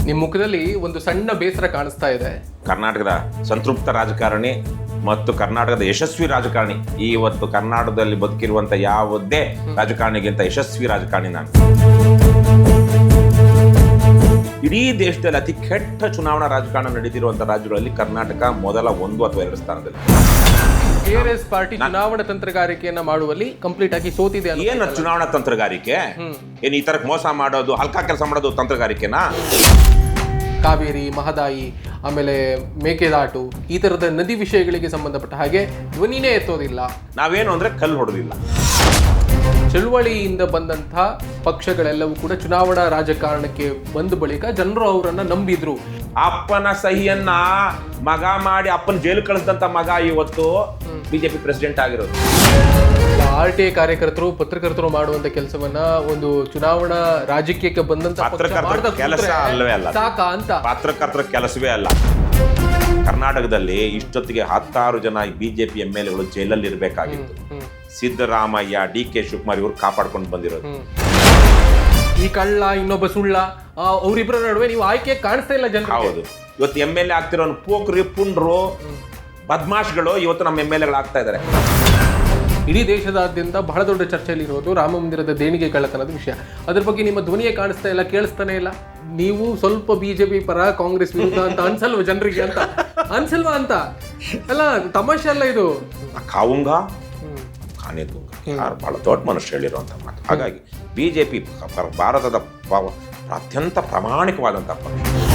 ನಿಮ್ಮ ಮುಖದಲ್ಲಿ ಒಂದು ಸಣ್ಣ ಬೇಸರ ಕಾಣಿಸ್ತಾ ಇದೆ. ಕರ್ನಾಟಕದ ಸಂತೃಪ್ತ ರಾಜಕಾರಣಿ ಮತ್ತು ಕರ್ನಾಟಕದ ಯಶಸ್ವಿ ರಾಜಕಾರಣಿ. ಇವತ್ತು ಕರ್ನಾಟಕದಲ್ಲಿ ಬದುಕಿರುವಂಥ ಯಾವುದೇ ರಾಜಕಾರಣಿಗಿಂತ ಯಶಸ್ವಿ ರಾಜಕಾರಣಿ ನಾನು. ಇಡೀ ದೇಶದಲ್ಲಿ ಅತಿ ಕೆಟ್ಟ ಚುನಾವಣಾ ರಾಜಕಾರಣ ನಡೀತಿರುವಂಥ ರಾಜ್ಯಗಳಲ್ಲಿ ಕರ್ನಾಟಕ ಮೊದಲ 1 ಅಥವಾ 2 ಸ್ಥಾನದಲ್ಲಿ. KRS ಪಾರ್ಟಿ ಚುನಾವಣಾ ತಂತ್ರಗಾರಿಕೆಯನ್ನ ಮಾಡುವಲ್ಲಿ ಕಂಪ್ಲೀಟ್ ಆಗಿ ಸೋತಿದೆ. ಏನು ಚುನಾವಣಾ ತಂತ್ರಗಾರಿಕೆ? ಏನು ಈ ತರ ಮೋಸ ಮಾಡೋದು, ಹಲ್ಕಾ ಕೆಲಸ ಮಾಡೋದು ತಂತ್ರಗಾರಿಕೆನಾ? ಕಾವೇರಿ, ಮಹದಾಯಿ, ಆಮೇಲೆ ಮೇಕೆದಾಟು, ಈ ತರದ ನದಿ ವಿಷಯಗಳಿಗೆ ಸಂಬಂಧಪಟ್ಟ ಹಾಗೆ ಧ್ವನಿನೇ ಎತ್ತೋದಿಲ್ಲ. ನಾವೇನು ಅಂದ್ರೆ ಕಲ್ಲು ಹೊಡೆದಿಲ್ಲ. ಚಳುವಳಿಯಿಂದ ಬಂದಂಥ ಪಕ್ಷಗಳೆಲ್ಲವೂ ಕೂಡ ಚುನಾವಣಾ ರಾಜಕಾರಣಕ್ಕೆ ಬಂದ ಬಳಿಕ ಜನರು ಅವರನ್ನ ನಂಬಿದ್ರು. ಅಪ್ಪನ ಸಹಿಯನ್ನ ಮಗ ಮಾಡಿ ಅಪ್ಪನ ಜೈಲು ಕಳಿಸಿದಂತ ಮಗ ಇವತ್ತು ಬಿಜೆಪಿ ಪ್ರೆಸಿಡೆಂಟ್ ಆಗಿರೋದು. RTI ಕಾರ್ಯಕರ್ತರು, ಪತ್ರಕರ್ತರು ಮಾಡುವಂತ ಕೆಲಸವನ್ನ ಒಂದು ಚುನಾವಣಾ ರಾಜಕೀಯಕ್ಕೆ ಬಂದಂತ ಪತ್ರಕರ್ತರ ಕೆಲಸ ಅಲ್ಲವೇ ಅಲ್ಲ, ಸಾಕ ಅಂತ. ಪತ್ರಕರ್ತರ ಕೆಲಸವೇ ಅಲ್ಲ. ಕರ್ನಾಟಕದಲ್ಲಿ ಇಷ್ಟೊತ್ತಿಗೆ 16 ಜನ ಬಿಜೆಪಿ MLAಗಳು ಜೈಲಲ್ಲಿ ಇರಬೇಕಾಗಿತ್ತು. ಸಿದ್ದರಾಮಯ್ಯ, DK ಶಿವಕುಮಾರ್ ಇವರು ಕಾಪಾಡ್ಕೊಂಡು ಬಂದಿರೋದು. ಈ ಕಳ್ಳ ಇನ್ನೊಬ್ಬ ಸುಳ್ಳ ಅವರಿಬ್ಬರ ನಡುವೆ ನೀವು ಆಯ್ಕೆ ಕಾಣಿಸ್ತಾ ಇಲ್ಲ ಜನ. ಹೌದು, ಇವತ್ತು MLA ಆಗ್ತಿರೋ ಪೋಖ್ರಿ, ಪುಂಡ್ರು, ಬದ್ಮಾಶ್ಗಳು ಇವತ್ತು ನಮ್ಮ MLAಗಳು ಆಗ್ತಾ ಇದ್ದಾರೆ. ಇಡೀ ದೇಶದಾದ್ಯಂತ ಬಹಳ ದೊಡ್ಡ ಚರ್ಚೆಯಲ್ಲಿರೋದು ರಾಮ ಮಂದಿರದ ದೇಣಿಗೆ ಕಳ್ಳತನದ ವಿಷಯ. ಅದ್ರ ಬಗ್ಗೆ ನಿಮ್ಮ ಧ್ವನಿಯೇ ಕಾಣಿಸ್ತಾ ಇಲ್ಲ, ಕೇಳಿಸ್ತಾನೆ ಇಲ್ಲ. ನೀವು ಸ್ವಲ್ಪ ಬಿಜೆಪಿ ಪರ, ಕಾಂಗ್ರೆಸ್ ವಿರುದ್ಧ ಅಂತ ಅನ್ಸಲ್ವ ಜನರಿಗೆ? ಅಂತ ಅನ್ಸಲ್ವಾ ಅಂತ ಅಲ್ಲ, ತಮಾಷೆ ಅಲ್ಲ ಇದು. ಕಾವುಂಗ ಖಾನೆ ತುಂಗ ಯಾರು ಬಹಳ ದೊಡ್ಡ ಮನುಷ್ಯ ಹೇಳಿರುವಂಥ ಮಾತು. ಹಾಗಾಗಿ ಬಿಜೆಪಿ ಭಾರತದ ಅತ್ಯಂತ ಪ್ರಾಮಾಣಿಕವಾದಂಥ ಪಕ್ಷ.